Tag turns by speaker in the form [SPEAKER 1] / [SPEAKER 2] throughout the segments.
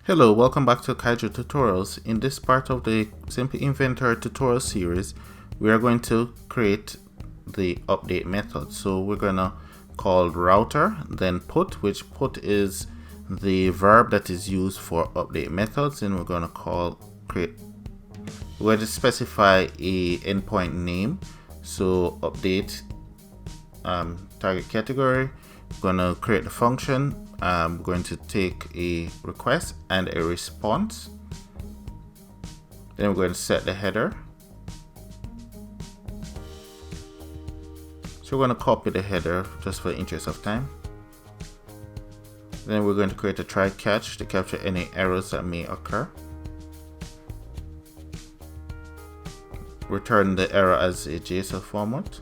[SPEAKER 1] Hello, welcome back to Kaiju Tutorials. In this part of the Simple Inventory tutorial series, we are going to create the update method. So we're going to call router, then put, which put is the verb that is used for update methods, and we're going to we're going to specify a endpoint name. So update target category. We're going to create the function. We're going to take a request and a response. Then we're going to set the header. So we're going to copy the header just for the interest of time. Then we're going to create a try catch to capture any errors that may occur. Return the error as a JSON format.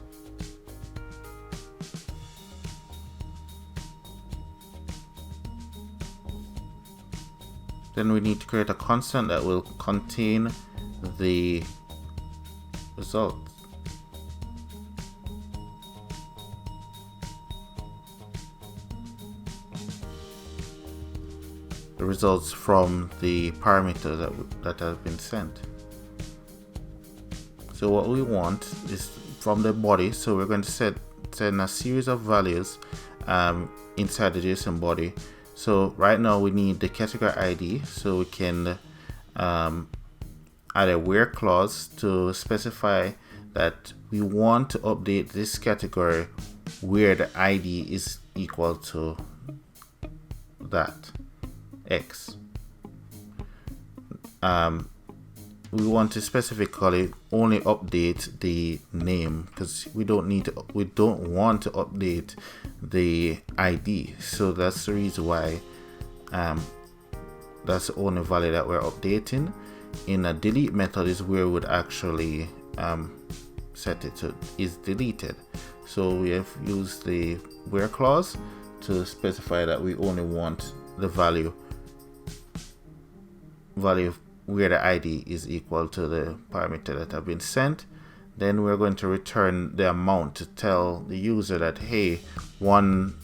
[SPEAKER 1] Then we need to create a constant that will contain the result. The results from the parameter that have been sent. So what we want is from the body. So we're going to send a series of values inside the JSON body. So right now we need the category ID, so we can add a where clause to specify that we want to update this category where the ID is equal to that X. We want to specifically only update the name because we don't want to update the ID. So that's the reason why that's the only value that we're updating. In a delete method is where we would actually set it to is deleted. So we have used the where clause to specify that we only want the value where the ID is equal to the parameter that have been sent. Then we're going to return the amount to tell the user that, hey, one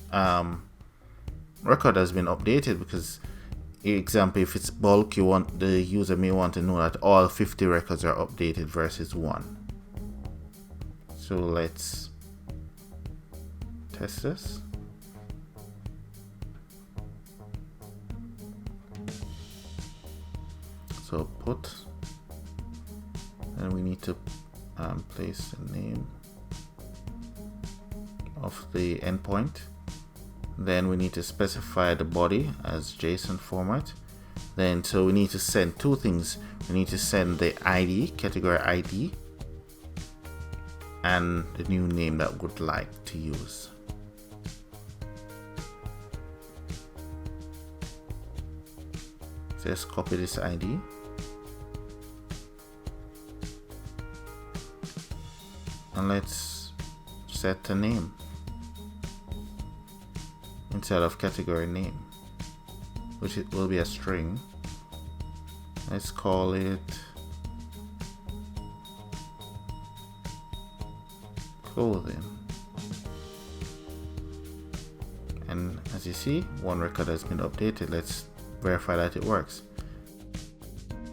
[SPEAKER 1] record has been updated, because example, if it's bulk, the user may want to know that all 50 records are updated versus one. So let's test this. So put, and we need to place the name of the endpoint. Then we need to specify the body as JSON format. Then so we need to send two things. We need to send the ID, category ID, and the new name that we would like to use. So let's copy this ID. And let's set a name instead of category name, which it will be a string. Let's call it clothing. And as you see, one record has been updated. Let's verify that it works.